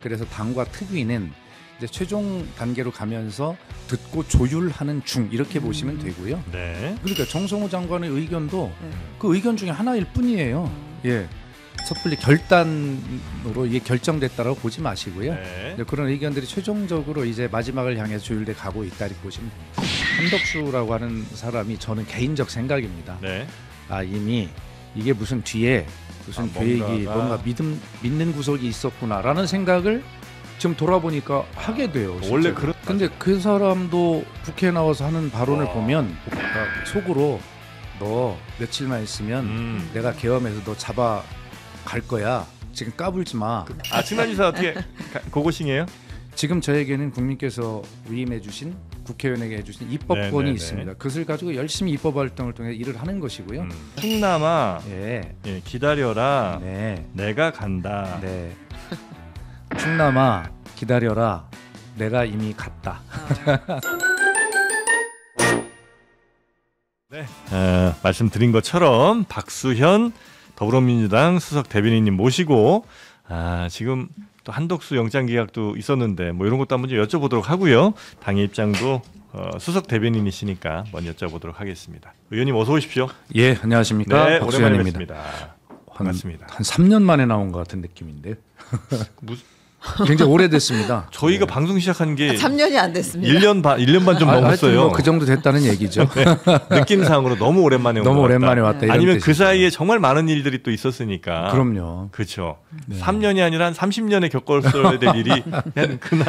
그래서 당과 특위는 이제 최종 단계로 가면서 듣고 조율하는 중 이렇게 보시면 되고요. 네. 그러니까 정성호 장관의 의견도 그 의견 중에 하나일 뿐이에요. 예. 섣불리 결단으로 이게 결정됐다라고 보지 마시고요. 네. 그런 의견들이 최종적으로 이제 마지막을 향해서 조율돼 가고 있다 이렇게 보시면 됩니다. 한덕수라고 하는 사람이 저는 개인적 생각입니다. 네. 이미 이게 무슨 뒤에 무슨 계획이 뭔가 믿는 구석이 있었구나라는 생각을 지금 돌아보니까 하게 돼요. 진짜로. 원래 그런. 근데 그 사람도 국회에 나와서 하는 발언을 보면 속으로 너 며칠만 있으면 내가 계엄해서 너 잡아 갈 거야. 지금 까불지 마. 친환지사 어떻게 고고싱이에요? 지금 저에게는 국민께서 위임해 주신 국회의원에게 해주신 입법권이 있습니다. 그것을 가지고 열심히 입법 활동을 통해 일을 하는 것이고요. 충남아 예, 기다려라. 네, 내가 간다. 네. 충남아 기다려라. 내가 이미 갔다. 네. 말씀드린 것처럼 박수현 더불어민주당 수석 대변인님 모시고 지금 또 한덕수 영장 기각도 있었는데 뭐 이런 것도 한번 좀 여쭤보도록 하고요. 당의 입장도 수석 대변인이시니까 먼저 여쭤보도록 하겠습니다. 의원님 어서 오십시오. 예, 안녕하십니까. 네, 오랜만에 박수현입니다. 뵙습니다. 반갑습니다. 한 3년 만에 나온 것 같은 느낌인데요. 굉장히 오래됐습니다. 저희가 방송 시작한 게 3년이 안 됐습니다. 1년 반 좀 넘었어요. 뭐 그 정도 됐다는 얘기죠. 네, 느낌상으로 너무 오랜만에 너무 오랜만에 왔다. 이런 아니면 뜻이죠. 그 사이에 정말 많은 일들이 또 있었으니까. 그럼요. 그렇죠. 네. 3년이 아니라 한 30년에 겪었어야 될 일이 한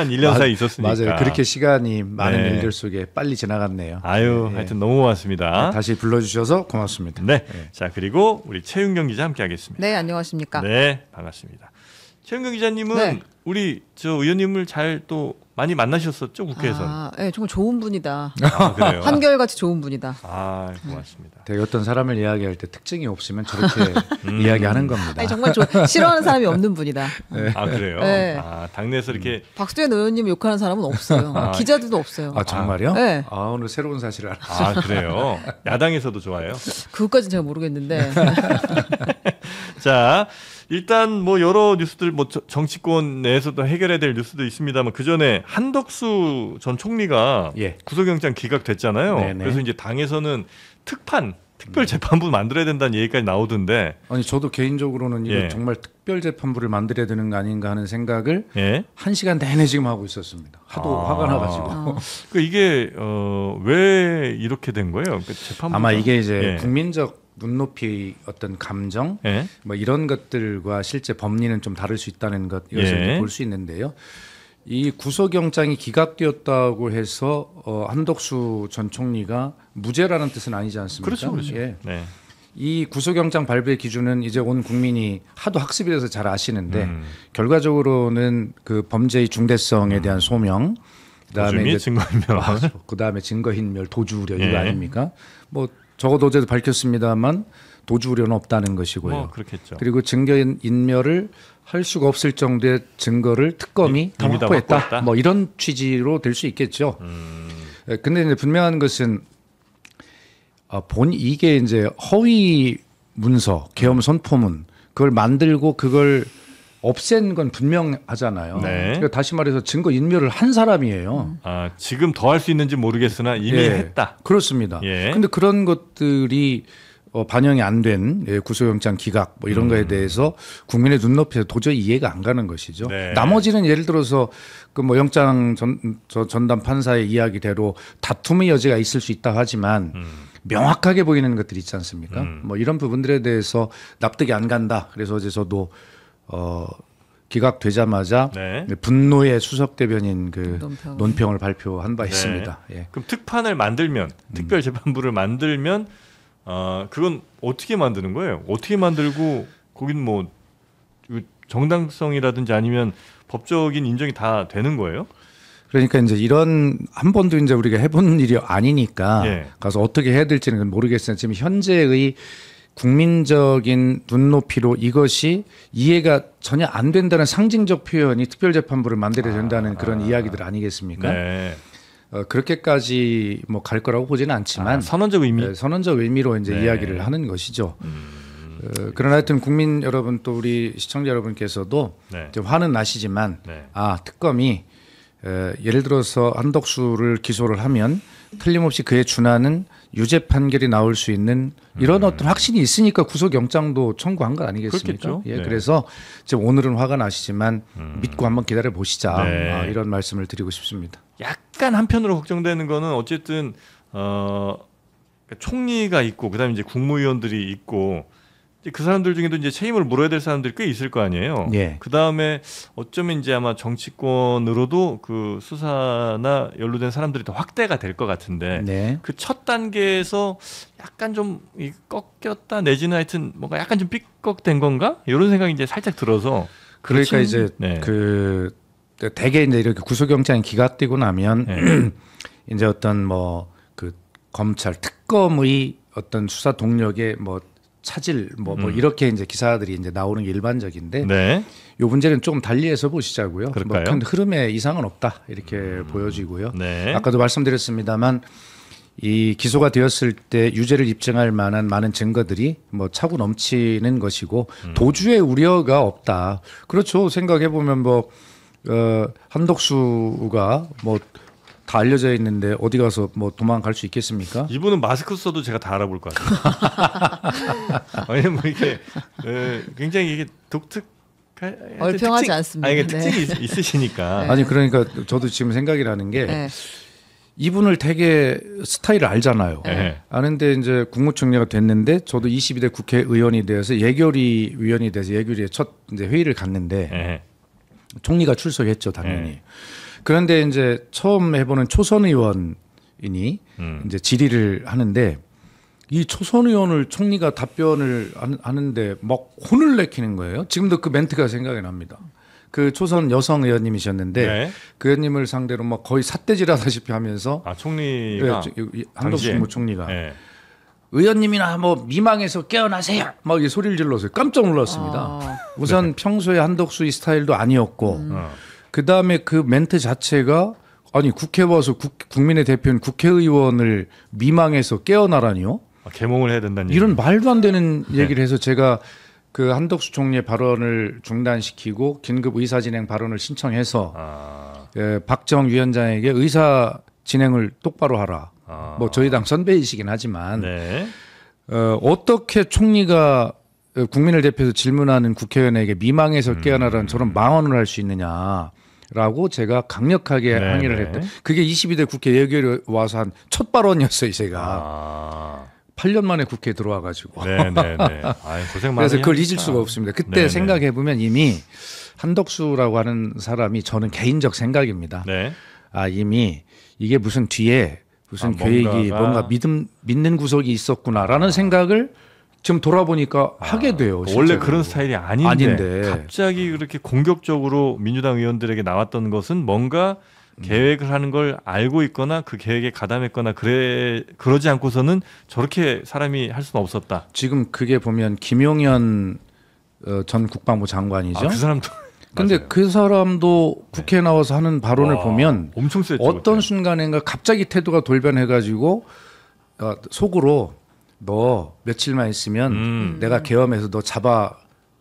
1년 사이 있었으니까. 맞아요. 그렇게 시간이 많은 네. 일들 속에 빨리 지나갔네요. 아유, 네. 하여튼 너무 고맙습니다. 네, 다시 불러주셔서 고맙습니다. 네. 자, 그리고 우리 최윤경 기자 함께하겠습니다. 네, 안녕하십니까. 네, 반갑습니다. 최윤경 기자님은 네. 우리 저 의원님을 잘 또 많이 만나셨었죠, 국회에서. 네, 정말 좋은 분이다. 그래요. 한결같이 좋은 분이다. 고맙습니다. 되게 어떤 사람을 이야기할 때 특징이 없으면 저렇게 이야기하는 겁니다. 아니, 정말 싫어하는 사람이 없는 분이다. 네. 그래요? 네. 당내에서 이렇게 박수현 의원님 욕하는 사람은 없어요. 기자들도 없어요. 정말요? 네. 오늘 새로운 사실을 알았어요. 그래요? 야당에서도 좋아해요? 그것까지는 제가 모르겠는데. 자, 일단 뭐 여러 뉴스들 뭐 정치권 내에서도 해결해야 될 뉴스도 있습니다만 그 전에 한덕수 전 총리가 구속영장 기각됐잖아요. 네네. 그래서 이제 당에서는 특별재판부 만들어야 된다는 얘기까지 나오던데. 아니 저도 개인적으로는 이거 정말 특별재판부를 만들어야 되는 거 아닌가 하는 생각을 1시간 내내 지금 하고 있었습니다. 하도 화가 나가지고. 그 이게 왜 이렇게 된 거예요? 그 재판부 아마 이게 이제 국민적 눈높이 어떤 감정 뭐 이런 것들과 실제 법리는 좀 다를 수 있다는 것 이것을 볼 수 있는데요. 이 구속영장이 기각되었다고 해서 한덕수 전 총리가 무죄라는 뜻은 아니지 않습니까? 그렇죠. 예. 네. 이 구속영장 발부의 기준은 이제 온 국민이 하도 학습이 돼서 잘 아시는데 결과적으로는 그 범죄의 중대성에 대한 소명, 그다음에 이제 증거인멸, 그다음에 증거인멸, 도주 우려 이거 아닙니까? 뭐 적어도 어제도 밝혔습니다만 도주 우려는 없다는 것이고요. 그렇겠죠. 그리고 증거인멸을 할 수가 없을 정도의 증거를 특검이 다 확보했다. 뭐 이런 취지로 될 수 있겠죠. 근데 이제 분명한 것은 이게 이제 허위 문서, 계엄 선포문 그걸 만들고 그걸 없앤 건 분명하잖아요. 그러니까 다시 말해서 증거 인멸을 한 사람이에요. 지금 더 할 수 있는지 모르겠으나 이미 했다. 그렇습니다. 근데 그런 것들이 반영이 안 된 구속영장 기각 뭐 이런 거에 대해서 국민의 눈높이에서 도저히 이해가 안 가는 것이죠. 나머지는 예를 들어서 그 뭐 영장 전담 판사의 이야기대로 다툼의 여지가 있을 수 있다 하지만 명확하게 보이는 것들이 있지 않습니까? 뭐 이런 부분들에 대해서 납득이 안 간다. 그래서 어제 저도 기각되자마자 분노의 수석 대변인 그 논평을 발표한 바 있습니다. 그럼 특판을 만들면 특별재판부를 만들면 그건 어떻게 만드는 거예요? 어떻게 만들고 거긴 뭐 정당성이라든지 아니면 법적인 인정이 다 되는 거예요? 그러니까 이제 이런 한 번도 이제 우리가 해본 일이 아니니까 가서 어떻게 해야 될지는 모르겠어요. 지금 현재의 국민적인 눈높이로 이것이 이해가 전혀 안 된다는 상징적 표현이 특별재판부를 만들어야 된다는 그런 이야기들 아니겠습니까? 그렇게까지 뭐 갈 거라고 보지는 않지만 선언적 의미, 선언적 의미로 이제 이야기를 하는 것이죠. 그러나 하여튼 국민 여러분 또 우리 시청자 여러분께서도 네. 좀 화는 나시지만 네. 특검이 예를 들어서 한덕수를 기소를 하면 틀림없이 그에 준하는 유죄 판결이 나올 수 있는 이런 어떤 확신이 있으니까 구속영장도 청구한 거 아니겠습니까? 그렇겠죠. 예, 네. 그래서 지금 오늘은 화가 나시지만 믿고 한번 기다려 보시자 네. 이런 말씀을 드리고 싶습니다. 약간 한편으로 걱정되는 거는 어쨌든 총리가 있고 그다음에 이제 국무위원들이 있고 이제 그 사람들 중에도 이제 책임을 물어야 될 사람들이 꽤 있을 거 아니에요. 예. 그다음에 어쩌면 이제 아마 정치권으로도 그 수사나 연루된 사람들이 더 확대가 될 것 같은데 네. 그 첫 단계에서 약간 좀 꺾였다 내지는 하여튼 뭔가 약간 좀 삐걱된 건가? 이런 생각이 이제 살짝 들어서 그러니까 이제 네. 그 대개 이제 이렇게 구속영장이 기각되고 나면 네. 이제 어떤 뭐 그 검찰 특검의 어떤 수사 동력의 뭐 차질 뭐 이렇게 이제 기사들이 이제 나오는 게 일반적인데 네. 이 문제는 조금 달리해서 보시자고요. 그럴까요? 뭐 큰 흐름에 이상은 없다 이렇게 보여지고요. 네. 아까도 말씀드렸습니다만 이 기소가 되었을 때 유죄를 입증할 만한 많은 증거들이 뭐 차고 넘치는 것이고 도주의 우려가 없다. 그렇죠. 생각해 보면 뭐 한덕수가 뭐 다 알려져 있는데 어디 가서 뭐 도망갈 수 있겠습니까? 이분은 마스크 써도 제가 다 알아볼 것 같아요. 왜냐면 뭐 이게 굉장히 이게 얼평하지 않습니다. 이게 네. 특징이 있으시니까. 네. 아니 그러니까 저도 지금 생각이 나는 게 네. 이분을 되게 스타일을 알잖아요. 네. 아는데 이제 국무총리가 됐는데 저도 22대 국회의원이 되어서 예결위 위원이 돼서 예결위에 첫 이제 회의를 갔는데 네. 총리가 출석했죠 당연히. 네. 그런데 이제 처음 해보는 초선 의원이니 이제 질의를 하는데 이 초선 의원을 총리가 답변을 하는데 막 혼을 내키는 거예요. 지금도 그 멘트가 생각이 납니다. 그 초선 여성 의원님이셨는데 네. 그 의원님을 상대로 막 거의 삿대질하다시피 하면서 총리가 한덕수 당시에. 국무총리가 네. 의원님이나 뭐 미망에서 깨어나세요 막 이 소리를 질러서 깜짝 놀랐습니다. 우선 평소에 한덕수의 스타일도 아니었고 그 다음에 그 멘트 자체가 아니 국회 와서 국민의 대표인 국회의원을 미망에서 깨어나라니요? 개몽을 해야 된다는 이런 얘기. 말도 안 되는 얘기를 해서 제가 그 한덕수 총리의 발언을 중단시키고 긴급 의사 진행 발언을 신청해서 박정 위원장에게 의사 진행을 똑바로 하라. 뭐 저희 당 선배이시긴 하지만 네. 어떻게 총리가 국민을 대표해서 질문하는 국회의원에게 미망에서 깨어나라는 저런 망언을 할 수 있느냐라고 제가 강력하게 항의를 했던 그게 22대 국회 예결에 와서 한 첫 발언이었어요 제가. 8년 만에 국회에 들어와가지고. 네네네. 고생 많이 그래서 그걸 하셨다. 잊을 수가 없습니다. 그때 네네. 생각해 보면 이미 한덕수라고 하는 사람이 저는 개인적 생각입니다. 네. 이미 이게 무슨 뒤에 무슨 계획이 뭔가 믿는 구석이 있었구나라는 생각을 지금 돌아보니까 하게 돼요. 원래 실제로. 그런 스타일이 아닌데 갑자기 그렇게 공격적으로 민주당 의원들에게 나왔던 것은 뭔가 계획을 하는 걸 알고 있거나 그 계획에 가담했거나 그러지 않고서는 저렇게 사람이 할 수는 없었다. 지금 그게 보면 김용현 전 국방부 장관이죠. 그 사람도. 근데 맞아요. 그 사람도 국회에 나와서 하는 발언을 보면 엄청 셌죠, 어떤 그때. 순간인가 갑자기 태도가 돌변해가지고 속으로 너 며칠만 있으면 내가 계엄해서 너 잡아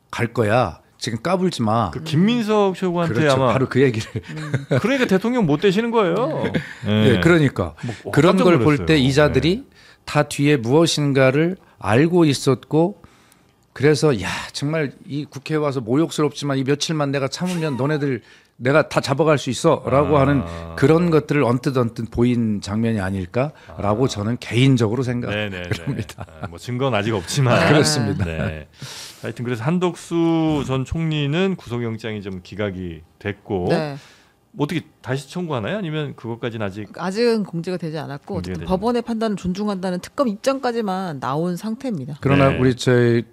갈 거야. 지금 까불지 마. 그 김민석 최고한테 그렇죠. 아마 바로 그 얘기를. 그러니까 대통령 못 되시는 거예요. 네, 그러니까 그런 깜짝 걸 볼 때 놀랐어요. 이자들이 다 뒤에 무엇인가를 알고 있었고 그래서 야 정말 이 국회에 와서 모욕스럽지만 이 며칠만 내가 참으면 너네들 내가 다 잡아갈 수 있어라고 하는 그런 것들을 언뜻 보인 장면이 아닐까라고 저는 개인적으로 생각합니다. 뭐 증거는 아직 없지만 그렇습니다. 네. 하여튼 그래서 한덕수 전 총리는 구속영장이 좀 기각이 됐고 네. 어떻게 다시 청구하나요? 아니면 그것까지는 아직은 공지가 되지 않았고 어쨌든 법원의 판단을 존중한다는 특검 입장까지만 나온 상태입니다. 그러나 네. 우리 저희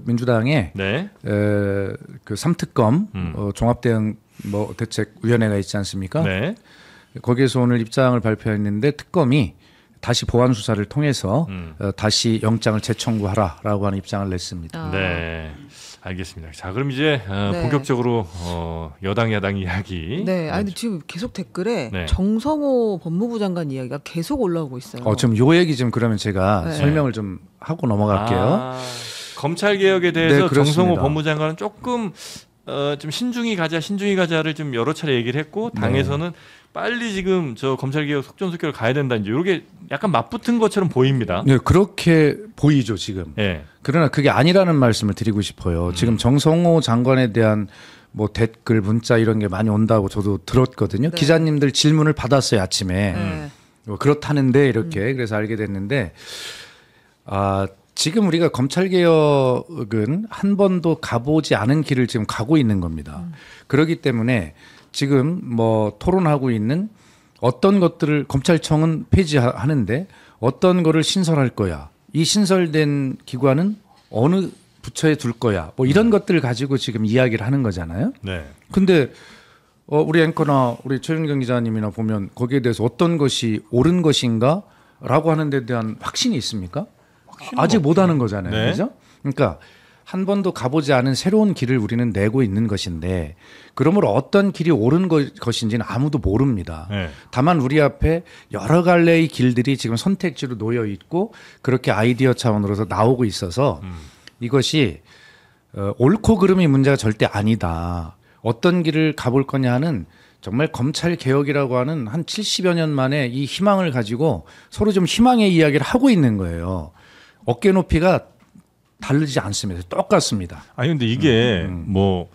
민주당에 네. 그 3특검 종합대응 뭐 대책위원회가 있지 않습니까? 네. 거기에서 오늘 입장을 발표했는데 특검이 다시 보완 수사를 통해서 다시 영장을 재청구하라라고 하는 입장을 냈습니다. 네, 알겠습니다. 자, 그럼 이제 네. 본격적으로 여당 야당 이야기. 네, 아니 근데 지금 계속 댓글에 네. 정성호 법무부 장관 이야기가 계속 올라오고 있어요. 지금 요 얘기 좀 그러면 제가 네. 설명을 좀 하고 넘어갈게요. 검찰 개혁에 대해서 네, 정성호 법무장관은 조금 좀 신중히 가자를 좀 여러 차례 얘기를 했고 당에서는 빨리 지금 저 검찰 개혁 속전속결로 가야 된다 이제 이렇게 약간 맞붙은 것처럼 보입니다. 네, 그렇게 보이죠 지금. 네. 그러나 그게 아니라는 말씀을 드리고 싶어요. 지금 정성호 장관에 대한 뭐 댓글, 문자 이런 게 많이 온다고 저도 들었거든요. 네. 기자님들 질문을 받았어요 아침에. 뭐 그렇다는데 이렇게 그래서 알게 됐는데 지금 우리가 검찰 개혁은 한 번도 가보지 않은 길을 지금 가고 있는 겁니다. 그렇기 때문에 지금 뭐 토론하고 있는 어떤 것들을 검찰청은 폐지하는데 어떤 거를 신설할 거야. 이 신설된 기관은 어느 부처에 둘 거야. 뭐 이런 것들을 가지고 지금 이야기를 하는 거잖아요. 네. 근데 우리 앵커나 우리 최윤경 기자님이나 보면 거기에 대해서 어떤 것이 옳은 것인가라고 하는 데 대한 확신이 있습니까? 아직 못 하는 거잖아요. 네. 그죠? 그러니까 한 번도 가보지 않은 새로운 길을 우리는 내고 있는 것인데 그러므로 어떤 길이 옳은 것인지는 아무도 모릅니다. 네. 다만 우리 앞에 여러 갈래의 길들이 지금 선택지로 놓여 있고 그렇게 아이디어 차원으로서 나오고 있어서 이것이 옳고 그름이 문제가 절대 아니다. 어떤 길을 가볼 거냐는 정말 검찰 개혁이라고 하는 한 70여 년 만에 이 희망을 가지고 서로 좀 희망의 이야기를 하고 있는 거예요. 어깨 높이가 다르지 않습니다. 똑같습니다. 아니 근데 이게 뭐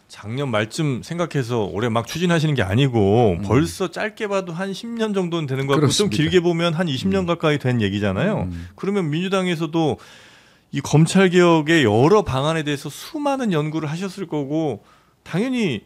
작년 말쯤 생각해서 올해 막 추진하시는 게 아니고 벌써 짧게 봐도 한 10년 정도는 되는 것 같고 좀 길게 보면 한 20년 가까이 된 얘기잖아요. 그러면 민주당에서도 이 검찰 개혁의 여러 방안에 대해서 수많은 연구를 하셨을 거고 당연히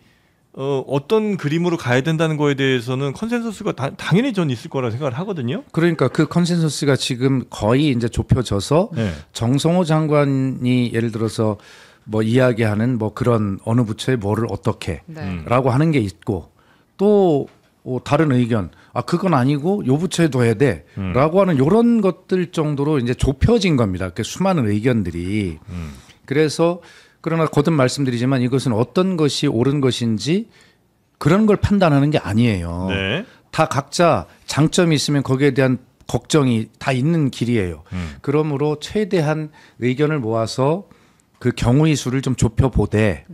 어떤 그림으로 가야 된다는 거에 대해서는 컨센서스가 당연히 전 있을 거라 생각을 하거든요. 그러니까 그 컨센서스가 지금 거의 이제 좁혀져서 네. 정성호 장관이 예를 들어서 뭐 이야기하는 뭐 그런 어느 부처에 뭐를 어떻게라고 하는 게 있고 또 다른 의견 그건 아니고 요 부처에 둬야 돼라고 하는 이런 것들 정도로 이제 좁혀진 겁니다. 그 수많은 의견들이 그래서 그러나 거듭 말씀드리지만 이것은 어떤 것이 옳은 것인지 그런 걸 판단하는 게 아니에요. 네. 다 각자 장점이 있으면 거기에 대한 걱정이 다 있는 길이에요. 그러므로 최대한 의견을 모아서 그 경우의 수를 좀 좁혀보되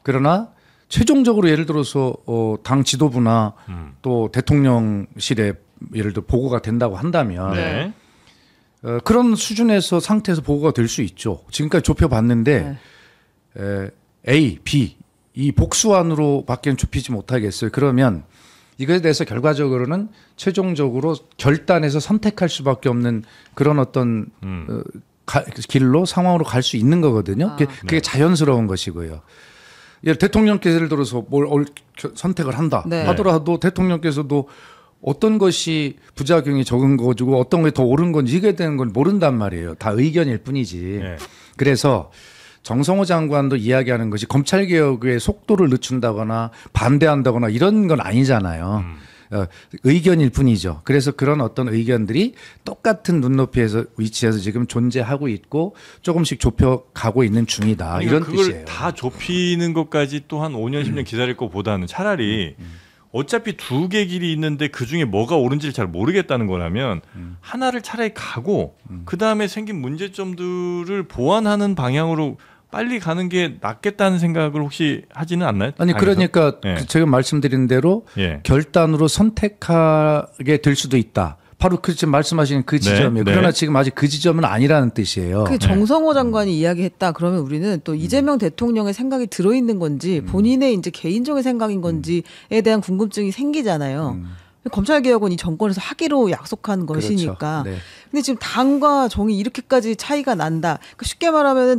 그러나 최종적으로 예를 들어서 당 지도부나 또 대통령실에 예를 들어 보고가 된다고 한다면 네. 그런 수준에서 상태에서 보고가 될 수 있죠. 지금까지 좁혀봤는데 A, B 이 복수안으로밖에 좁히지 못하겠어요. 그러면 이것에 대해서 결과적으로는 최종적으로 결단해서 선택할 수밖에 없는 그런 어떤 길로 상황으로 갈 수 있는 거거든요. 그게 자연스러운 것이고요. 대통령께서 예를 들어서 뭘 선택을 한다 하더라도 대통령께서도 어떤 것이 부작용이 적은 거고 어떤 게 더 옳은 건지 이게 되는 건 모른단 말이에요. 다 의견일 뿐이지. 네. 그래서 정성호 장관도 이야기하는 것이 검찰개혁의 속도를 늦춘다거나 반대한다거나 이런 건 아니잖아요. 의견일 뿐이죠. 그래서 그런 어떤 의견들이 똑같은 눈높이에서 위치해서 지금 존재하고 있고 조금씩 좁혀가고 있는 중이다. 아니, 이런 그걸 뜻이에요. 다 좁히는 것까지 또 한 5년 10년 기다릴 것보다는 차라리 어차피 두 개 길이 있는데 그중에 뭐가 옳은지를 잘 모르겠다는 거라면 하나를 차라리 가고 그다음에 생긴 문제점들을 보완하는 방향으로 빨리 가는 게 낫겠다는 생각을 혹시 하지는 않나요? 아니 당에서? 그러니까 예. 제가 말씀드린 대로 예. 결단으로 선택하게 될 수도 있다. 바로 그 지금 말씀하시는 그 지점이에요. 네. 그러나 지금 아직 그 지점은 아니라는 뜻이에요. 그 정성호 장관이 이야기했다. 그러면 우리는 또 이재명 대통령의 생각이 들어있는 건지 본인의 이제 개인적인 생각인 건지에 대한 궁금증이 생기잖아요. 검찰개혁은 이 정권에서 하기로 약속한 것이니까. 그렇죠. 네. 근데 지금 당과 정이 이렇게까지 차이가 난다. 그러니까 쉽게 말하면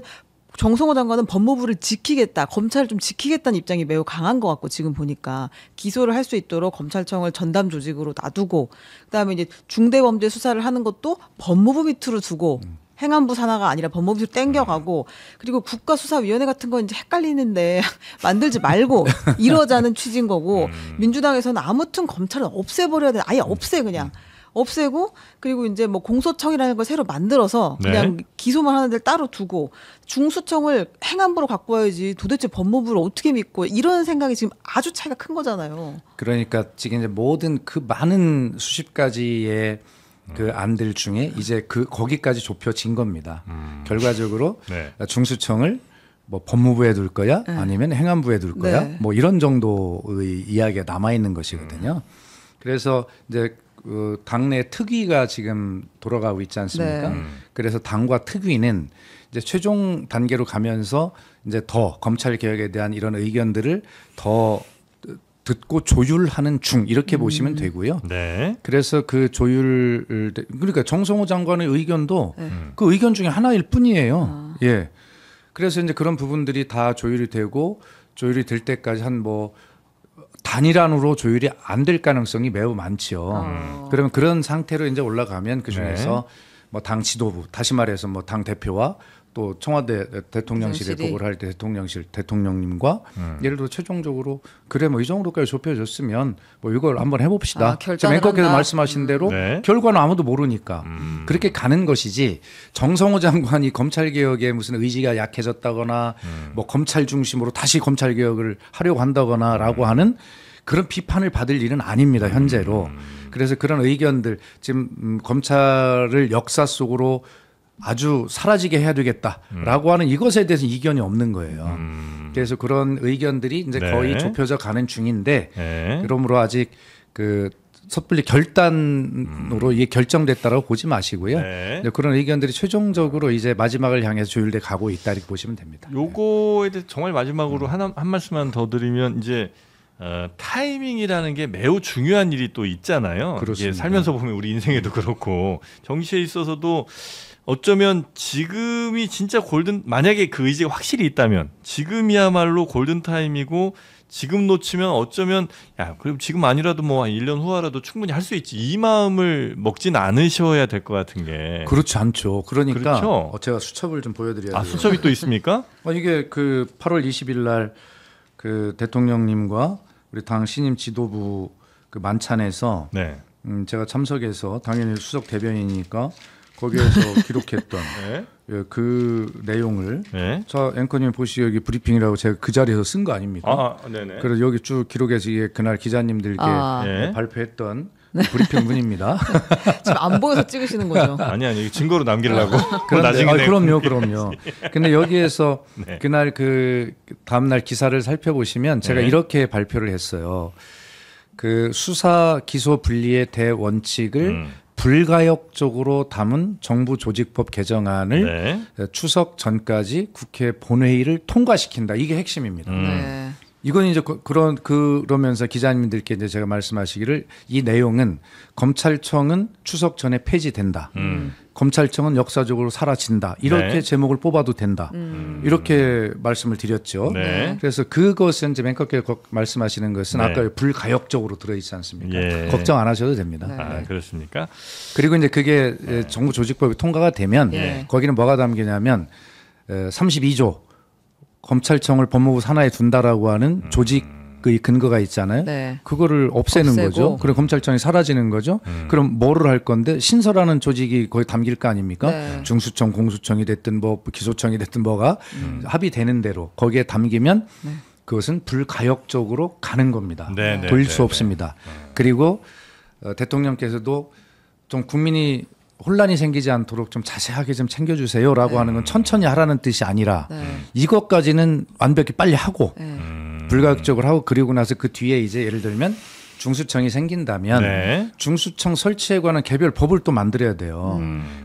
정성호 장관은 법무부를 지키겠다, 검찰을 좀 지키겠다는 입장이 매우 강한 것 같고 지금 보니까 기소를 할 수 있도록 검찰청을 전담 조직으로 놔두고 그다음에 이제 중대범죄 수사를 하는 것도 법무부 밑으로 두고 행안부 산하가 아니라 법무부 밑으로 땡겨가고 그리고 국가수사위원회 같은 건 이제 헷갈리는데 만들지 말고 이러자는 취지인 거고 민주당에서는 아무튼 검찰은 없애버려야 돼. 아예 없애 그냥. 없애고 그리고 이제 뭐 공소청이라는 걸 새로 만들어서 그냥 기소만 하는 데를 따로 두고 중수청을 행안부로 갖고 와야지 도대체 법무부를 어떻게 믿고 이런 생각이 지금 아주 차이가 큰 거잖아요. 그러니까 지금 이제 모든 그 많은 수십 가지의 그 안들 중에 이제 거기까지 좁혀진 겁니다. 결과적으로 네. 중수청을 뭐 법무부에 둘 거야 아니면 행안부에 둘 거야 네. 뭐 이런 정도의 이야기가 남아 있는 것이거든요. 그래서 이제 당내 특위가 지금 돌아가고 있지 않습니까? 네. 그래서 당과 특위는 이제 최종 단계로 가면서 이제 더 검찰 개혁에 대한 이런 의견들을 더 듣고 조율하는 중 이렇게 보시면 되고요. 네. 그래서 그 조율을 그러니까 정성호 장관의 의견도 그 의견 중에 하나일 뿐이에요. 예. 그래서 이제 그런 부분들이 다 조율이 되고 조율이 될 때까지 한 뭐 단일안으로 조율이 안 될 가능성이 매우 많죠. 그러면 그런 상태로 이제 올라가면 그 중에서 뭐 당 지도부 다시 말해서 뭐 당 대표와 또 청와대 대통령실에 보고를 할 때 대통령실 대통령님과 예를 들어 최종적으로 그래 뭐 이 정도까지 좁혀졌으면 뭐 이걸 한번 해봅시다. 지금 앵커께서 말씀하신 대로 네. 결과는 아무도 모르니까 그렇게 가는 것이지 정성호 장관이 검찰 개혁에 무슨 의지가 약해졌다거나 뭐 검찰 중심으로 다시 검찰 개혁을 하려고 한다거나라고 하는 그런 비판을 받을 일은 아닙니다 현재로. 그래서 그런 의견들 지금 검찰을 역사 속으로 아주 사라지게 해야 되겠다라고 하는 이것에 대해서 이견이 없는 거예요. 그래서 그런 의견들이 이제 네. 거의 좁혀져 가는 중인데 네. 그러므로 아직 그 섣불리 결단으로 이게 결정됐다라고 보지 마시고요. 네. 그런 의견들이 최종적으로 이제 마지막을 향해서 조율돼 가고 있다 이렇게 보시면 됩니다. 요거에 대해서 정말 마지막으로 한 말씀만 더 드리면 이제 타이밍이라는 게 매우 중요한 일이 또 있잖아요. 이게 살면서 보면 우리 인생에도 그렇고 정치에 있어서도 어쩌면 지금이 진짜 만약에 그 의지가 확실히 있다면 지금이야말로 골든타임이고 지금 놓치면 어쩌면 야 그럼 지금 아니라도 뭐 1년 후라도 충분히 할 수 있지 이 마음을 먹진 않으셔야 될 것 같은 게 그렇지 않죠. 그러니까 그렇죠? 제가 수첩을 좀 보여드려야 돼요. 수첩이 또 있습니까? 이게 그 8월 20일 날 그 대통령님과 우리 당 신임 지도부 그 만찬에서 네. 제가 참석해서 당연히 수석 대변인이니까 거기에서 기록했던 네. 예, 그 내용을 네. 자 앵커님 보시 여기 브리핑이라고 제가 그 자리에서 쓴 거 아닙니까? 네네. 그래서 여기 쭉 기록해서 이게 그날 기자님들께 네. 발표했던 브리핑문입니다. 지금 안 보여서 찍으시는 거죠? 아니 증거로 남기려고. 나중에 그럼요. 근데 여기에서 네. 그날 그 다음날 기사를 살펴보시면 제가 네. 이렇게 발표를 했어요. 그 수사 기소 분리의 대원칙을 불가역적으로 담은 정부 조직법 개정안을 네. 추석 전까지 국회 본회의를 통과시킨다. 이게 핵심입니다. 네. 이건 이제 그러면서 기자님들께 이제 제가 말씀하시기를 이 내용은 검찰청은 추석 전에 폐지된다. 검찰청은 역사적으로 사라진다. 이렇게 네. 제목을 뽑아도 된다. 이렇게 말씀을 드렸죠. 네. 그래서 그것은 이제 앵커께서 말씀하시는 것은 네. 아까 불가역적으로 들어있지 않습니까? 예. 걱정 안 하셔도 됩니다. 네. 그렇습니까? 그리고 이제 그게 정부 조직법이 통과가 되면 네. 거기는 뭐가 담기냐면 32조 검찰청을 법무부 산하에 둔다라고 하는 조직의 근거가 있잖아요. 네. 그거를 없애는 없애고. 거죠. 그럼 검찰청이 사라지는 거죠. 그럼 뭐를 할 건데 신설하는 조직이 거기 담길 거 아닙니까? 네. 중수청, 공수청이 됐든 뭐 기소청이 됐든 뭐가 합의되는 대로 거기에 담기면 네. 그것은 불가역적으로 가는 겁니다. 네, 네, 돌릴 네, 수 네. 없습니다. 그리고 대통령께서도 좀 국민이 혼란이 생기지 않도록 좀 자세하게 좀 챙겨주세요라고 하는 건 천천히 하라는 뜻이 아니라 네. 이것까지는 완벽히 빨리 하고 네. 불가역적으로 하고 그리고 나서 그 뒤에 이제 예를 들면 중수청이 생긴다면 네. 중수청 설치에 관한 개별 법을 또 만들어야 돼요.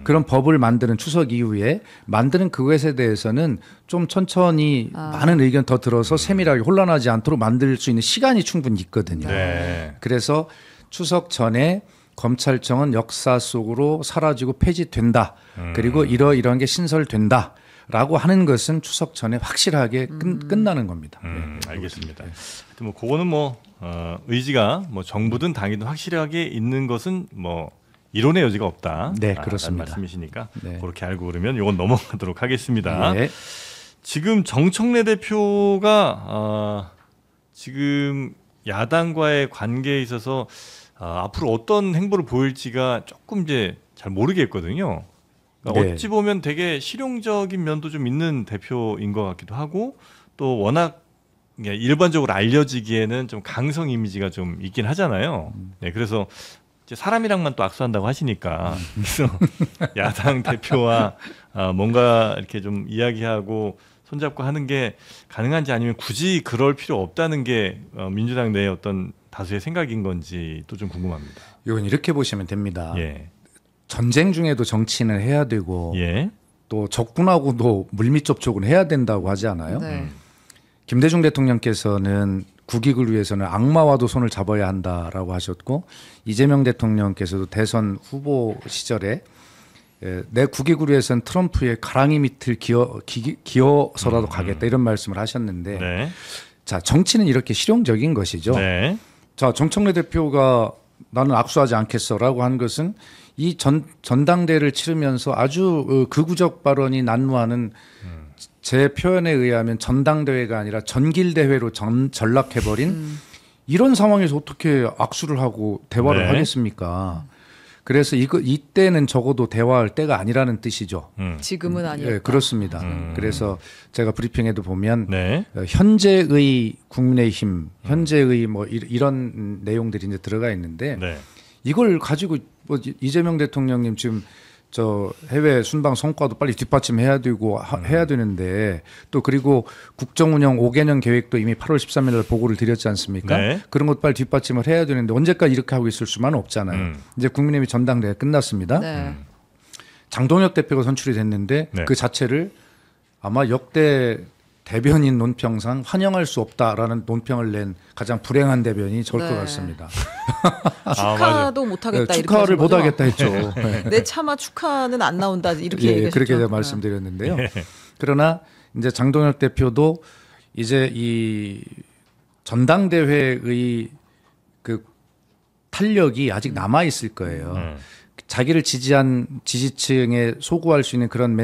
그런 법을 만드는 추석 이후에 만드는 그것에 대해서는 좀 천천히 많은 의견 더 들어서 세밀하게 혼란하지 않도록 만들 수 있는 시간이 충분히 있거든요. 네. 그래서 추석 전에 검찰청은 역사 속으로 사라지고 폐지된다. 그리고 이런 게 신설된다. 라고 하는 것은 추석 전에 확실하게 끝나는 겁니다. 알겠습니다. 하여튼 뭐 그거는 뭐 의지가 뭐 정부든 당이든 확실하게 있는 것은 뭐 이론의 여지가 없다. 네, 그렇습니다. 말씀이시니까 네. 그렇게 알고 그러면 이건 넘어가도록 하겠습니다. 네. 지금 정청래 대표가 지금 야당과의 관계에 있어서 앞으로 어떤 행보를 보일지가 조금 이제 잘 모르겠거든요. 그러니까 네. 어찌 보면 되게 실용적인 면도 좀 있는 대표인 것 같기도 하고 또 워낙 일반적으로 알려지기에는 좀 강성 이미지가 좀 있긴 하잖아요. 네, 그래서 이제 사람이랑만 또 악수한다고 하시니까 그래서 야당 대표와 뭔가 이렇게 좀 이야기하고 손잡고 하는 게 가능한지 아니면 굳이 그럴 필요 없다는 게 민주당 내의 어떤 다수의 생각인 건지 또 좀 궁금합니다. 이건 이렇게 보시면 됩니다. 예. 전쟁 중에도 정치는 해야 되고 예. 또 적군하고도 물밑 접촉은 해야 된다고 하지 않아요? 네. 김대중 대통령께서는 국익을 위해서는 악마와도 손을 잡아야 한다라고 하셨고 이재명 대통령께서도 대선 후보 시절에 내 국익을 위해서는 트럼프의 가랑이 밑을 기어서라도 가겠다 이런 말씀을 하셨는데 네. 자 정치는 이렇게 실용적인 것이죠. 네. 자 정청래 대표가 나는 악수하지 않겠어라고 한 것은 이 전당대회를 치르면서 아주 극우적 발언이 난무하는 제 표현에 의하면 전당대회가 아니라 전길대회로 전락해버린 이런 상황에서 어떻게 악수를 하고 대화를 네. 하겠습니까? 그래서 이때는 적어도 대화할 때가 아니라는 뜻이죠. 지금은 아니에요. 네, 그렇습니다. 그래서 제가 브리핑에도 보면 네. 현재의 국민의힘, 현재의 뭐 이런 내용들이 이제 들어가 있는데 네. 이걸 가지고 뭐 이재명 대통령님 지금 저 해외 순방 성과도 빨리 뒷받침해야 되고 해야 되는데 또 그리고 국정운영 5개년 계획도 이미 8월 13일 날 보고를 드렸지 않습니까? 네. 그런 것도 빨리 뒷받침을 해야 되는데 언제까지 이렇게 하고 있을 수만은 없잖아요. 이제 국민의힘 전당대회 끝났습니다. 네. 장동혁 대표가 선출이 됐는데 네. 그 자체를 아마 역대 대변인 논평상 환영할 수 없다라는 논평을 낸 가장 불행한 대변인이 저럴 것 네. 같습니다. 축하도 못하겠다. 이렇게 축하를 하신 거죠? 못하겠다 했죠. 네. 내 차마 축하는 안 나온다 이렇게 예, 얘기하셨죠. 그렇게 제가 말씀드렸는데요. 그러나 이제 장동혁 대표도 이제 이 전당대회의 그 탄력이 아직 남아 있을 거예요. 자기를 지지한 지지층에 소구할 수 있는 그런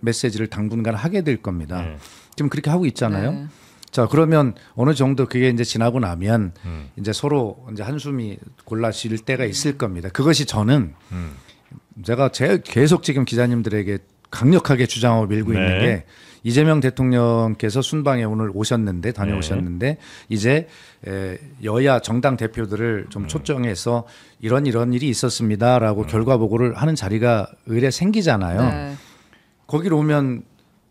메시지를 당분간 하게 될 겁니다. 지금 그렇게 하고 있잖아요. 네. 자, 그러면 어느 정도 그게 이제 지나고 나면 이제 서로 이제 한숨이 골라 쉴 때가 있을 겁니다. 그것이 저는 제가 계속 지금 기자님들에게 강력하게 주장하고 밀고 네. 있는 게 이재명 대통령께서 순방에 오늘 오셨는데 다녀오셨는데 이제 여야 정당 대표들을 좀 초청해서 이런 일이 있었습니다라고 결과 보고를 하는 자리가 의뢰 생기잖아요. 네. 거기로 오면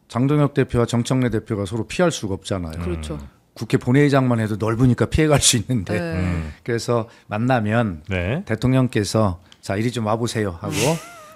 장동혁 대표와 정청래 대표가 서로 피할 수가 없잖아요. 그렇죠. 국회 본회의장만 해도 넓으니까 피해갈 수 있는데 네. 그래서 만나면 네. 대통령께서 자 이리 좀 와보세요 하고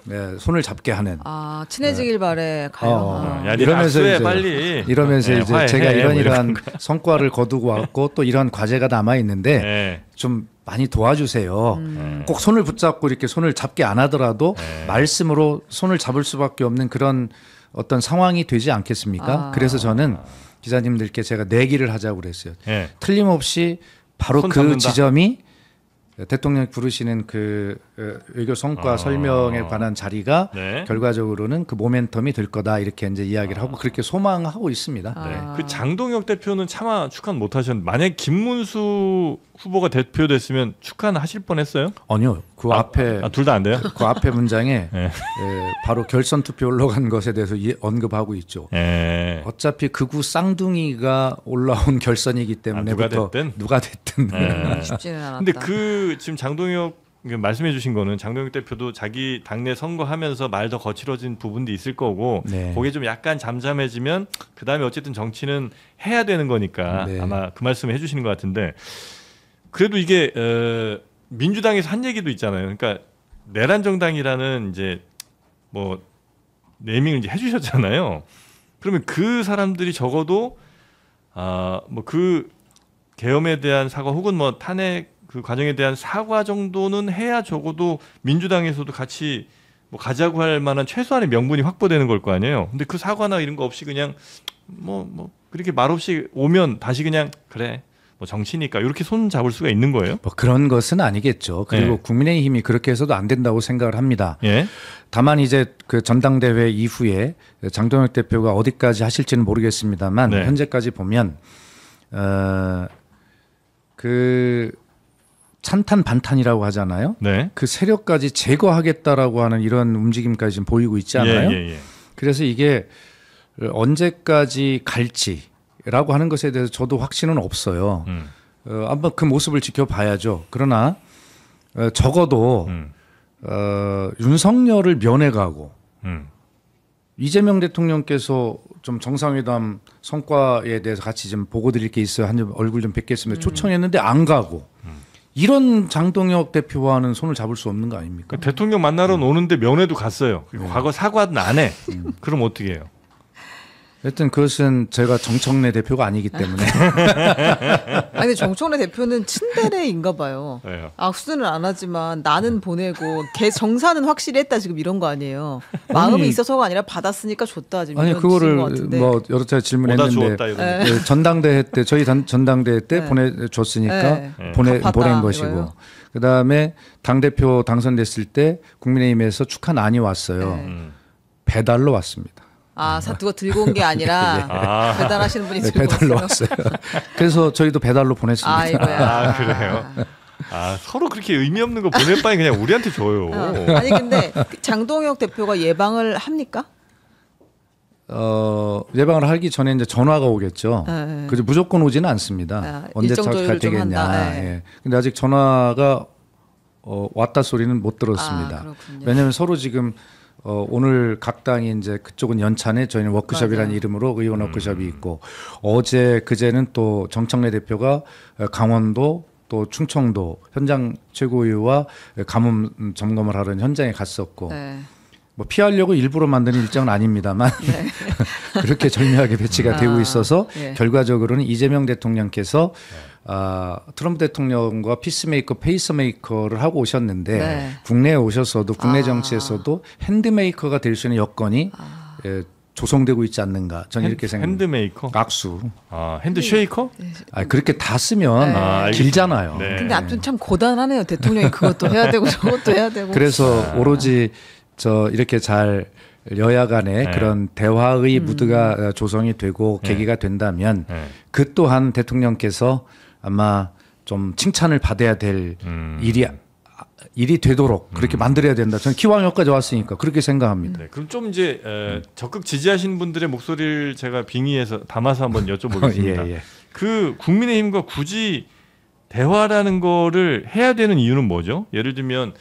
네, 손을 잡게 하는. 아 친해지길 바래 가요. 야, 이러면서 악수해, 이제 빨리. 이러면서 네, 이제 화해해. 제가 뭐 이런 성과를 거두고 왔고 또 이런 과제가 남아 있는데 네. 좀 많이 도와주세요. 꼭 손을 붙잡고 이렇게 손을 잡게 안 하더라도 말씀으로 손을 잡을 수밖에 없는 그런 어떤 상황이 되지 않겠습니까? 그래서 저는 기자님들께 제가 내기를 하자고 그랬어요. 네. 틀림없이 바로 손 그 잡는다. 지점이 대통령이 부르시는 그 외교 성과 설명에 관한 자리가 네. 결과적으로는 그 모멘텀이 될 거다 이렇게 이제 이야기를 하고 그렇게 소망하고 있습니다. 네. 그 장동혁 대표는 차마 축하는 못 하셨는데 만약 김문수 후보가 대표됐으면 축하는 하실 뻔했어요? 아니요. 그 앞에 둘 다 안 돼요? 그 앞에 문장에 네. 바로 결선 투표 올라간 것에 대해서 언급하고 있죠. 네. 어차피 극우 쌍둥이가 올라온 결선이기 때문에부터 누가 됐든 네. 쉽지는 않았다. 근데 그 지금 장동혁 말씀해 주신 거는 장동혁 대표도 자기 당내 선거하면서 말 더 거칠어진 부분도 있을 거고 네. 거기에 좀 약간 잠잠해지면 그다음에 어쨌든 정치는 해야 되는 거니까 네. 아마 그 말씀을 해주시는 것 같은데 그래도 이게 민주당에서 한 얘기도 있잖아요. 그러니까 내란 정당이라는 이제 뭐 네이밍을 이제 해주셨잖아요. 그러면 그 사람들이 적어도 뭐 그 계엄에 대한 사과 혹은 뭐 탄핵 그 과정에 대한 사과 정도는 해야 적어도 민주당에서도 같이 뭐 가자고 할 만한 최소한의 명분이 확보되는 걸 거 아니에요. 근데 그 사과나 이런 거 없이 그냥 뭐 그렇게 말없이 오면 다시 그냥 그래 뭐 정치니까 이렇게 손 잡을 수가 있는 거예요? 뭐 그런 것은 아니겠죠. 그리고 네. 국민의힘이 그렇게 해서도 안 된다고 생각을 합니다. 예. 다만 이제 그 전당대회 이후에 장동혁 대표가 어디까지 하실지는 모르겠습니다만 네. 현재까지 보면 그 찬탄 반탄이라고 하잖아요. 네. 그 세력까지 제거하겠다라고 하는 이런 움직임까지 지금 보이고 있지 않나요? 예. 그래서 이게 언제까지 갈지라고 하는 것에 대해서 저도 확신은 없어요. 한번 그 모습을 지켜봐야죠. 그러나 적어도 윤석열을 면회가고 이재명 대통령께서 좀 정상회담 성과에 대해서 같이 좀 보고 드릴 게 있어요. 한 얼굴 좀 뵙겠습니다. 초청했는데 안 가고 이런 장동혁 대표와는 손을 잡을 수 없는 거 아닙니까? 대통령 만나러 오는데 면회도 갔어요. 과거 사과는 안 해. 그럼 어떻게 해요? 하여튼 그것은 제가 정청래 대표가 아니기 때문에. 아니 근데 정청래 대표는 친대래인가 봐요. 왜요? 악수는 안 하지만 나는 보내고 걔 정사는 확실히 했다 지금 이런 거 아니에요. 마음이 있어서가 아니라 받았으니까 줬다 지금. 아니 이런 그거를 것 같은데. 뭐 여러 차례 질문했는데 주었다, 이런 전당대회 때 저희 전당대회 때 보내줬으니까 보낸 것이고 이거요? 그다음에 당 대표 당선됐을 때 국민의힘에서 축하난이 왔어요. 배달로 왔습니다. 그거 들고 온 게 아니라 배달하시는 분이 들고 배달로 왔어요. 왔어요. 그래서 저희도 배달로 보냈습니다. 이거야. 그래요? 서로 그렇게 의미 없는 거 보낼 바에 그냥 우리한테 줘요. 아니 근데 장동혁 대표가 예방을 합니까? 예방을 하기 전에 이제 전화가 오겠죠. 그래서 무조건 오지는 않습니다. 언제 일정 조율을 좀 되겠냐. 한다. 예. 근데 아직 전화가 왔다 소리는 못 들었습니다. 그렇군요. 왜냐하면 서로 지금 오늘 각 당이 이제 그쪽은 연찬에 저희는 워크숍이라는 맞아요. 이름으로 의원 워크숍이 있고 어제 그제는 또 정청래 대표가 강원도 또 충청도 현장 최고위와 가뭄 점검을 하러 현장에 갔었고 뭐 피하려고 일부러 만드는 일정은 아닙니다만 그렇게 절묘하게 배치가 되고 있어서 결과적으로는 이재명 대통령께서 트럼프 대통령과 피스메이커, 페이스메이커를 하고 오셨는데 국내에 오셔서도 국내 정치에서도 핸드메이커가 될 수 있는 여건이 조성되고 있지 않는가 저는 이렇게 생각합니다. 핸드메이커? 악수. 핸드쉐이커? 그렇게 다 쓰면 길잖아요. 네. 근데 아무튼 참 고단하네요. 대통령이 그것도 해야 되고 저것도 해야 되고. 그래서 오로지 이렇게 잘 여야 간의 그런 대화의 무드가 조성이 되고 계기가 된다면 그 또한 대통령께서 아마 좀 칭찬을 받아야 될 일이 되도록 그렇게 만들어야 된다. 저는 기왕여기까지 왔으니까 그렇게 생각합니다. 네, 그럼 좀 이제 적극 지지하시는 분들의 목소리를 제가 빙의해서 담아서 한번 여쭤보겠습니다. 그 국민의힘과 굳이 대화라는 거를 해야 되는 이유는 뭐죠? 예를 들면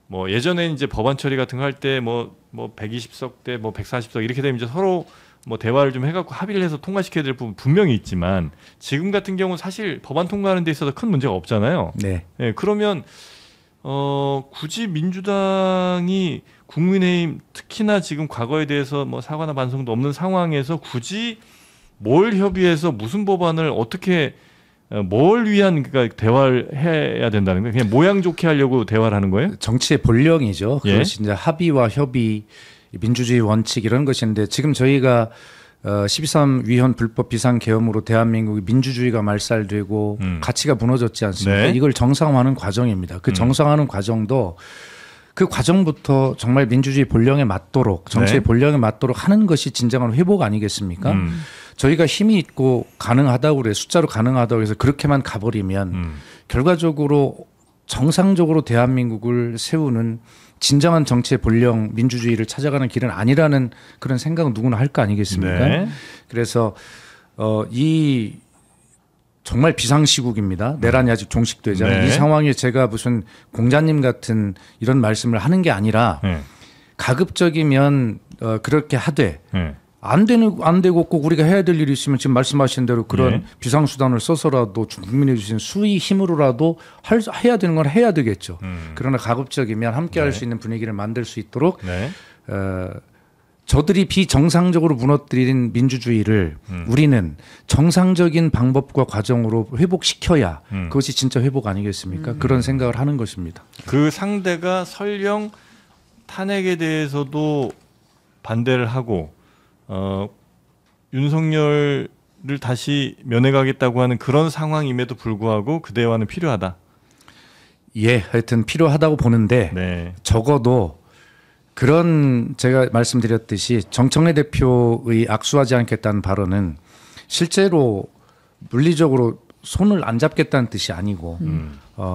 뭐 예전에 이제 법안 처리 같은 거 할 때 뭐 120석 대 뭐 140석 이렇게 되면 이제 서로 뭐 대화를 좀 해갖고 합의를 해서 통과시켜야 될 부분 분명히 있지만 지금 같은 경우는 사실 법안 통과하는 데 있어서 큰 문제가 없잖아요. 네. 그러면 굳이 민주당이 국민의힘 특히나 지금 과거에 대해서 뭐 사과나 반성도 없는 상황에서 굳이 뭘 협의해서 무슨 법안을 어떻게 뭘 위한 그러니까 대화를 해야 된다는 거예요? 그냥 모양 좋게 하려고 대화를 하는 거예요? 정치의 본령이죠. 그것이 이제 합의와 협의, 민주주의 원칙 이런 것인데 지금 저희가 13 위헌 불법 비상 계엄으로 대한민국의 민주주의가 말살되고 가치가 무너졌지 않습니까? 네. 이걸 정상화하는 과정입니다. 그 정상화하는 과정도 그 과정부터 정말 민주주의 본령에 맞도록 정치의 본령에 맞도록 하는 것이 진정한 회복 아니겠습니까? 저희가 힘이 있고 가능하다고 그래 숫자로 가능하다고 해서 그렇게만 가버리면 결과적으로 정상적으로 대한민국을 세우는 진정한 정치의 본령 민주주의를 찾아가는 길은 아니라는 그런 생각은 누구나 할 거 아니겠습니까? 네. 그래서 이 정말 비상시국입니다. 내란이 아직 종식되잖아요. 이 상황에 제가 무슨 공자님 같은 이런 말씀을 하는 게 아니라 가급적이면 그렇게 하되 안 되고 꼭 우리가 해야 될 일이 있으면 지금 말씀하신 대로 그런 비상수단을 써서라도 국민이 주신 수의 힘으로라도 해야 되는 건 해야 되겠죠. 그러나 가급적이면 함께 할 수 있는 분위기를 만들 수 있도록 저들이 비정상적으로 무너뜨린 민주주의를 우리는 정상적인 방법과 과정으로 회복시켜야 그것이 진짜 회복 아니겠습니까? 그런 생각을 하는 것입니다. 그 상대가 설령 탄핵에 대해서도 반대를 하고 윤석열을 다시 면회가겠다고 하는 그런 상황임에도 불구하고 그 대화는 필요하다. 하여튼 필요하다고 보는데 적어도 그런 제가 말씀드렸듯이 정청래 대표의 악수하지 않겠다는 발언은 실제로 물리적으로 손을 안 잡겠다는 뜻이 아니고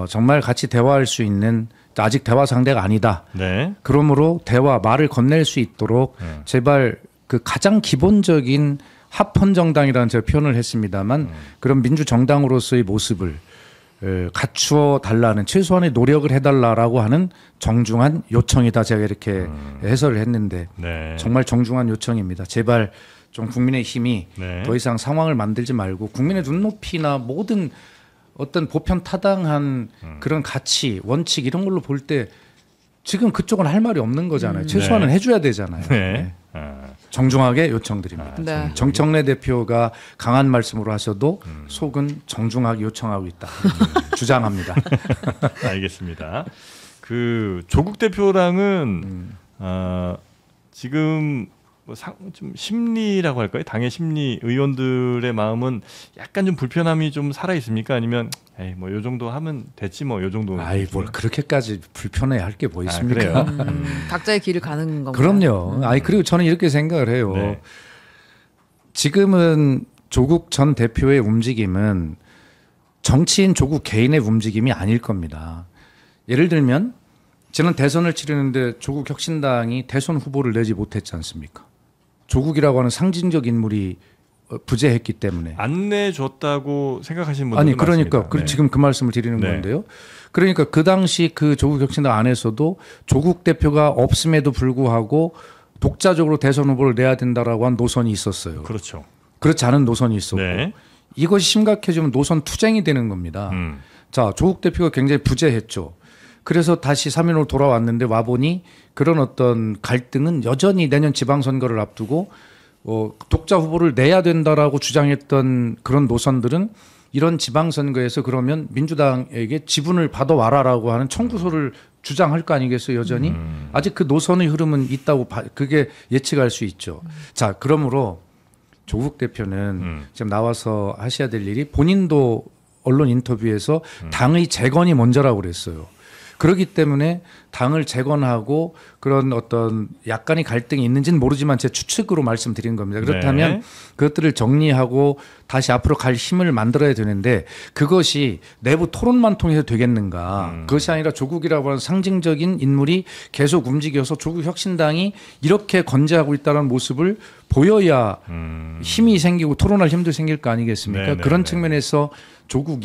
정말 같이 대화할 수 있는 아직 대화 상대가 아니다. 그러므로 말을 건넬 수 있도록 제발 그 가장 기본적인 합헌 정당이라는 제가 표현을 했습니다만 그런 민주 정당으로서의 모습을 갖추어 달라는 최소한의 노력을 해달라라고 하는 정중한 요청이다. 제가 이렇게 해설을 했는데 네. 정말 정중한 요청입니다. 제발 좀 국민의힘이 네. 더 이상 상황을 만들지 말고 국민의 눈높이나 모든 어떤 보편 타당한 그런 가치, 원칙 이런 걸로 볼 때 지금 그쪽은 할 말이 없는 거잖아요. 최소한은 네. 해줘야 되잖아요. 네. 네. 정중하게 요청드립니다. 네. 정청래 대표가 강한 말씀으로 하셔도 속은 정중하게 요청하고 있다. 주장합니다. 알겠습니다. 그 조국 대표랑은 지금 좀 심리라고 할까요? 당의 심리 의원들의 마음은 약간 좀 불편함이 좀 살아 있습니까? 아니면 에이 뭐 요 정도 하면 됐지 뭐 요 정도. 아이 뭘 그렇게까지 불편해 할 게 뭐 있습니까? 그래요? 각자의 길을 가는 건가요? 그럼요. 아이 그리고 저는 이렇게 생각을 해요. 네. 지금은 조국 전 대표의 움직임은 정치인 조국 개인의 움직임이 아닐 겁니다. 예를 들면 저는 대선을 치르는데 조국 혁신당이 대선 후보를 내지 못했지 않습니까? 조국이라고 하는 상징적 인물이 부재했기 때문에. 안 내줬다고 생각하시는 분들 아니 그러니까 많습니다. 네. 지금 그 말씀을 드리는 네. 건데요. 그러니까 그 당시 그 조국 혁신당 안에서도 조국 대표가 없음에도 불구하고 독자적으로 대선 후보를 내야 된다라고 한 노선이 있었어요. 그렇죠. 그렇지 않은 노선이 있었고 네. 이것이 심각해지면 노선 투쟁이 되는 겁니다. 자, 조국 대표가 굉장히 부재했죠. 그래서 다시 3.15로 돌아왔는데 와보니 그런 어떤 갈등은 여전히 내년 지방선거를 앞두고 독자 후보를 내야 된다라고 주장했던 그런 노선들은 이런 지방선거에서 그러면 민주당에게 지분을 받아와라라고 하는 청구서를 주장할 거 아니겠어요, 여전히? 아직 그 노선의 흐름은 있다고 그게 예측할 수 있죠. 자, 그러므로 조국 대표는 지금 나와서 하셔야 될 일이 본인도 언론 인터뷰에서 당의 재건이 먼저라고 그랬어요. 그렇기 때문에 당을 재건하고 그런 어떤 약간의 갈등이 있는지는 모르지만 제 추측으로 말씀드린 겁니다. 그렇다면 네. 그것들을 정리하고 다시 앞으로 갈 힘을 만들어야 되는데 그것이 내부 토론만 통해서 되겠는가. 그것이 아니라 조국이라고 하는 상징적인 인물이 계속 움직여서 조국 혁신당이 이렇게 건재하고 있다는 모습을 보여야 힘이 생기고 토론할 힘도 생길 거 아니겠습니까? 네, 네, 그런 네. 측면에서 조국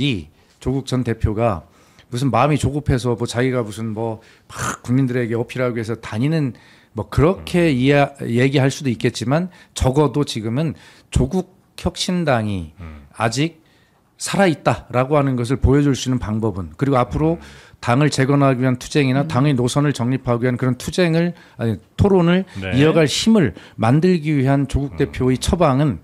전 대표가 무슨 마음이 조급해서 뭐 자기가 무슨 뭐 막 국민들에게 어필하기 위해서 다니는 뭐 그렇게 얘기할 수도 있겠지만 적어도 지금은 조국 혁신당이 아직 살아있다라고 하는 것을 보여줄 수 있는 방법은 그리고 앞으로 당을 재건하기 위한 투쟁이나 당의 노선을 정립하기 위한 그런 투쟁을 아니 토론을 네. 이어갈 힘을 만들기 위한 조국 대표의 처방은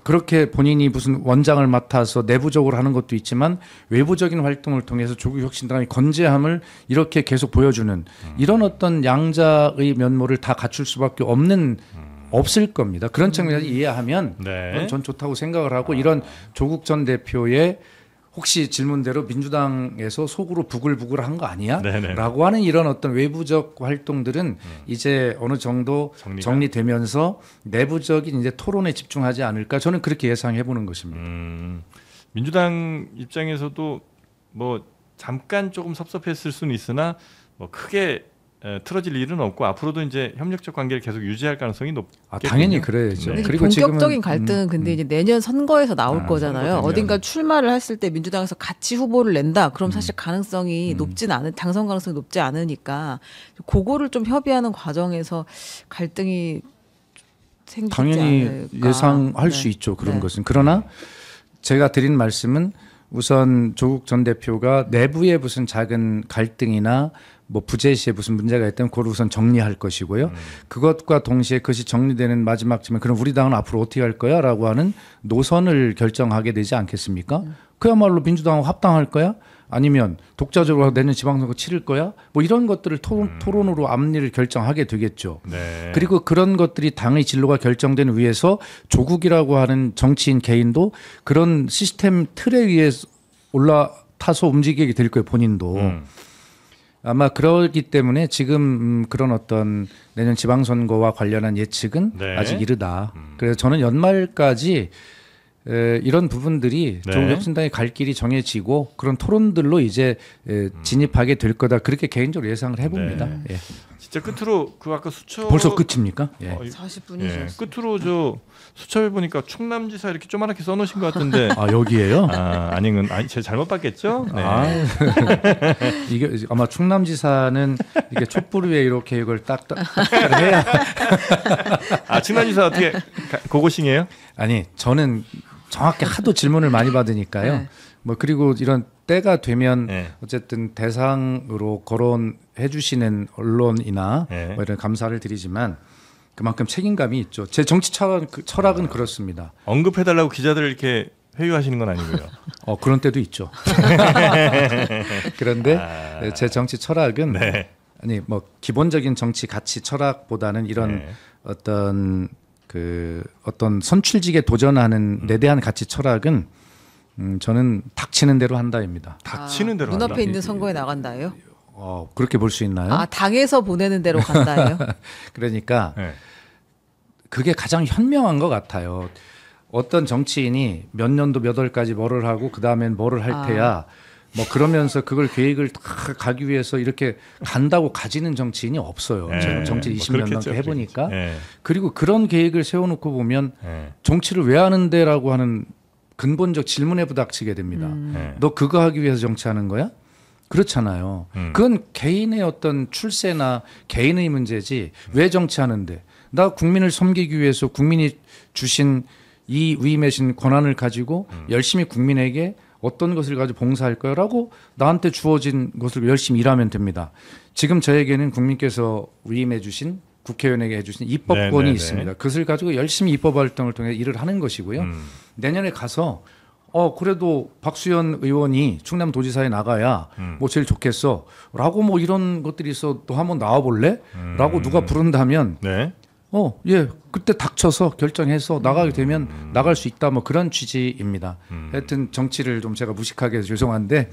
그렇게 본인이 무슨 원장을 맡아서 내부적으로 하는 것도 있지만 외부적인 활동을 통해서 조국 혁신당의 건재함을 이렇게 계속 보여주는 이런 어떤 양자의 면모를 다 갖출 수밖에 없을 겁니다. 그런 측면에서 이해하면 네. 전 좋다고 생각을 하고 이런 조국 전 대표의 혹시 질문대로 민주당에서 속으로 부글부글한 거 아니야? 네네. 라고 하는 이런 어떤 외부적 활동들은 이제 어느 정도 정리되면서 내부적인 이제 토론에 집중하지 않을까 저는 그렇게 예상해 보는 것입니다. 민주당 입장에서도 뭐 잠깐 조금 섭섭했을 수는 있으나 뭐 크게 틀어질 일은 없고 앞으로도 이제 협력적 관계를 계속 유지할 가능성이 높겠군요. 당연히 그래야죠. 근데 그리고 본격적인 지금은, 갈등은 근데 이제 내년 선거에서 나올 거잖아요. 선거 어딘가 출마를 했을 때 민주당에서 같이 후보를 낸다. 그럼 사실 가능성이 당선 가능성이 높지 않으니까 그거를 좀 협의하는 과정에서 갈등이 생기지 당연히 않을까. 예상할 네. 수 있죠. 그런 네. 것은. 그러나 제가 드린 말씀은 우선 조국 전 대표가 내부에 무슨 작은 갈등이나 뭐 부재 시에 무슨 문제가 있다면 그걸 우선 정리할 것이고요. 그것과 동시에 그것이 정리되는 마지막쯤에 그럼 우리 당은 앞으로 어떻게 할 거야라고 하는 노선을 결정하게 되지 않겠습니까? 그야말로 민주당하고 합당할 거야? 아니면 독자적으로 내년 지방선거 치를 거야? 뭐 이런 것들을 토론으로 앞니를 결정하게 되겠죠. 네. 그리고 그런 것들이 당의 진로가 결정된 위에서 조국이라고 하는 정치인 개인도 그런 시스템 틀에 의해 올라타서 움직이게 될 거예요. 본인도. 아마 그러기 때문에 지금 그런 어떤 내년 지방선거와 관련한 예측은 네. 아직 이르다. 그래서 저는 연말까지 이런 부분들이 네. 조국 혁신당의 갈 길이 정해지고 그런 토론들로 이제 진입하게 될 거다. 그렇게 개인적으로 예상을 해봅니다. 네. 예. 진짜 끝으로 그 아까 수첩 벌써 끝입니까? 예. 40분이죠. 예, 끝으로 저 수첩에 보니까 충남지사 이렇게 조그맣게 써놓으신 것 같은데 아 여기에요? 아니면 제가 잘못 봤겠죠? 네. 이게 아마 충남지사는 이게 촛불 위에 이렇게 이걸 딱 해야. 충남지사 어떻게 고고싱이에요? 아니 저는 정확히 하도 질문을 많이 받으니까요. 네. 뭐 그리고 이런 때가 되면 네. 어쨌든 대상으로 거론해 주시는 언론이나 네. 뭐 이런 감사를 드리지만 그만큼 책임감이 있죠. 제 정치 철학은 그렇습니다. 언급해달라고 기자들 이렇게 회유하시는 건 아니고요. 그런 때도 있죠. 그런데 제 정치 철학은 네. 아니 뭐 기본적인 정치 가치 철학보다는 이런 네. 어떤 선출직에 도전하는 내 대한 가치 철학은 저는 닥치는 대로 한다입니다. 닥치는 대로 눈앞에 한다. 있는 선거에 나간다예요? 그렇게 볼 수 있나요? 당에서 보내는 대로 간다예요? 그러니까 네. 그게 가장 현명한 것 같아요. 어떤 정치인이 몇 년도 몇 월까지 뭐를 하고 그 다음엔 뭐를 할 테야. 뭐 그러면서 그걸 계획을 다 가기 위해서 이렇게 간다고 가지는 정치인이 없어요. 네. 제가 정치 20년 넘게 해보니까. 네. 그리고 그런 계획을 세워놓고 보면 네. 정치를 왜 하는데라고 하는 근본적 질문에 부닥치게 됩니다. 네. 너 그거 하기 위해서 정치하는 거야? 그렇잖아요. 그건 개인의 어떤 출세나 개인의 문제지 왜 정치하는데 나 국민을 섬기기 위해서 국민이 주신 이 위임해신 권한을 가지고 열심히 국민에게 어떤 것을 가지고 봉사할 거라고 나한테 주어진 것을 열심히 일하면 됩니다. 지금 저에게는 국민께서 위임해 주신 국회의원에게 해주신 입법권이 네네네. 있습니다. 그것을 가지고 열심히 입법 활동을 통해 일을 하는 것이고요. 내년에 가서 그래도 박수현 의원이 충남도지사에 나가야 뭐 제일 좋겠어라고 뭐 이런 것들이 있어 또 한번 나와볼래?라고 누가 부른다면 네. 예, 그때 닥쳐서 결정해서 나가게 되면 나갈 수 있다 뭐 그런 취지입니다. 하여튼 정치를 좀 제가 무식하게 해서 죄송한데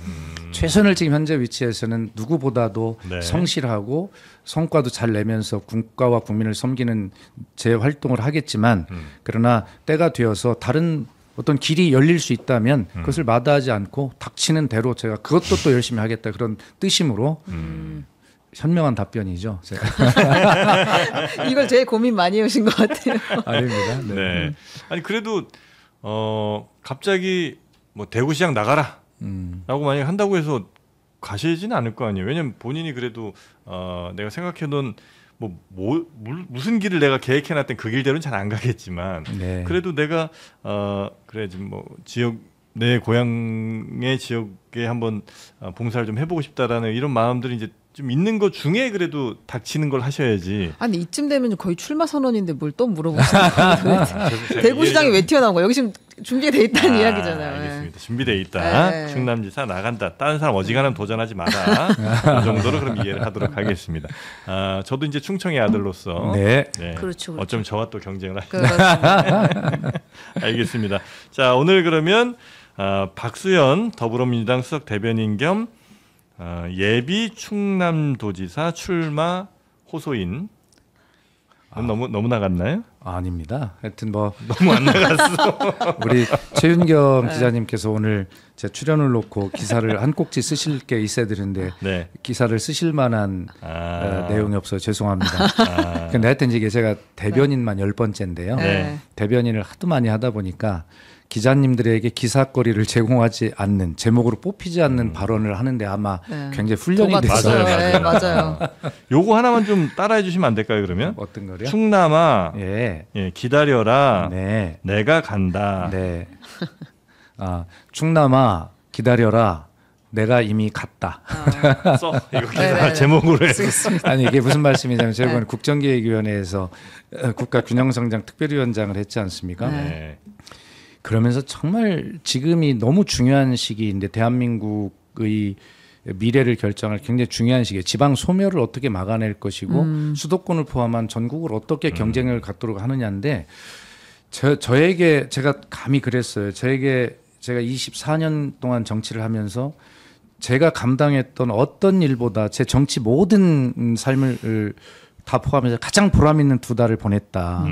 최선을 지금 현재 위치에서는 누구보다도 네. 성실하고 성과도 잘 내면서 국가와 국민을 섬기는 제 활동을 하겠지만 그러나 때가 되어서 다른 어떤 길이 열릴 수 있다면 그것을 마다하지 않고 닥치는 대로 제가 그것도 또 열심히 하겠다 그런 뜻이므로 현명한 답변이죠. 제가. 이걸 제일 고민 많이 해오신 것 같아요. 아닙니다. 네. 네. 아니 그래도 갑자기 뭐 대구시장 나가라 라고 만약에 한다고 해서 가시지는 않을 거 아니에요. 왜냐면 본인이 그래도 내가 생각해둔 무슨 길을 내가 계획해놨던 그 길대로는 잘 안 가겠지만 네. 그래도 내가 그래 좀 뭐 지역 내 고향의 지역에 한번 봉사를 좀 해보고 싶다라는 이런 마음들이 이제 좀 있는 것 중에 그래도 닥치는 걸 하셔야지. 아니 이쯤 되면 거의 출마 선언인데 뭘 또 물어보시는 거예요? 대구시장이 왜 튀어나온 거예요? 여기 지금 준비돼 있다는 이야기잖아요. 알겠습니다. 준비돼 있다. 네. 충남지사 나간다. 다른 사람 어지간하면 도전하지 마라. 그 정도로 그럼 이해를 하도록 하겠습니다. 저도 이제 충청의 아들로서 네. 그렇죠. 어쩜 저와 또 경쟁을 하시죠. 그렇습니다. 알겠습니다. 자 오늘 그러면 박수현 더불어민주당 수석 대변인 겸 예비 충남도지사 출마 호소인 너무 나갔나요? 아닙니다. 하여튼 뭐 너무 안 나갔어. 우리 최윤경 기자님께서 오늘 제 출연을 놓고 기사를 한 꼭지 쓰실 게 있어야 되는데 네. 기사를 쓰실 만한 내용이 없어서 죄송합니다. 근데 하여튼 이게 제가 대변인만 10번째인데요. 네. 대변인을 하도 많이 하다 보니까 기자님들에게 기사거리를 제공하지 않는 제목으로 뽑히지 않는 발언을 하는데 아마 네. 굉장히 훈련이 도가 됐어요. 맞아요. 네, 맞아요. 요거 하나만 좀 따라해 주시면 안 될까요, 그러면? 어떤 거요? 충남아 예. 기다려라. 네. 내가 간다. 네. 충남아 기다려라. 내가 이미 갔다. 써. 이거 기사 네네네. 제목으로 해서. 아니 이게 무슨 말씀이냐면 제가 이번에 국정기획위원회에서 국가균형성장 특별위원장을 했지 않습니까? 네. 그러면서 정말 지금이 너무 중요한 시기인데 대한민국의 미래를 결정할 굉장히 중요한 시기에 지방 소멸을 어떻게 막아낼 것이고 수도권을 포함한 전국을 어떻게 경쟁력을 갖도록 하느냐인데 저에게 제가 감히 그랬어요. 저에게 제가 24년 동안 정치를 하면서 제가 감당했던 어떤 일보다 제 정치 모든 삶을 다 포함해서 가장 보람 있는 2달을 보냈다.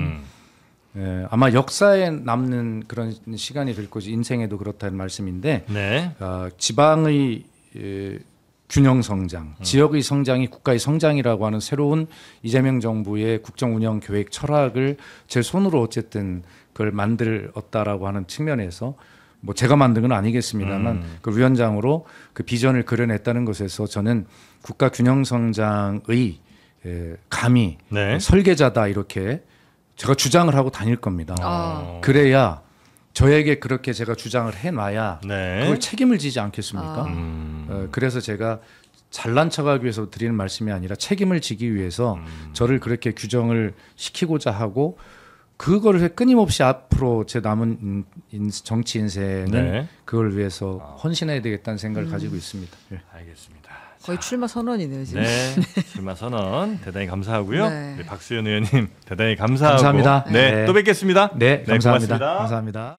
예, 아마 역사에 남는 그런 시간이 될 것이 인생에도 그렇다는 말씀인데 네. 지방의 균형 성장, 지역의 성장이 국가의 성장이라고 하는 새로운 이재명 정부의 국정 운영 계획 철학을 제 손으로 어쨌든 그걸 만들었다라고 하는 측면에서 뭐 제가 만든 건 아니겠습니다만 그 위원장으로 그 비전을 그려냈다는 것에서 저는 국가 균형 성장의 감히 네. 설계자다 이렇게 제가 주장을 하고 다닐 겁니다. 그래야 저에게 그렇게 제가 주장을 해놔야 네. 그걸 책임을 지지 않겠습니까? 그래서 제가 잘난 척하기 위해서 드리는 말씀이 아니라 책임을 지기 위해서 저를 그렇게 규정을 시키고자 하고 그거를 끊임없이 앞으로 제 남은 정치 인생은 네. 그걸 위해서 헌신해야 되겠다는 생각을 가지고 있습니다. 알겠습니다. 거의 출마 선언이네요 지금. 네, 출마 선언 대단히 감사하고요. 네. 우리 박수현 의원님 대단히 감사하고 감사합니다. 네, 네. 또 뵙겠습니다. 네, 감사합니다. 고맙습니다. 감사합니다.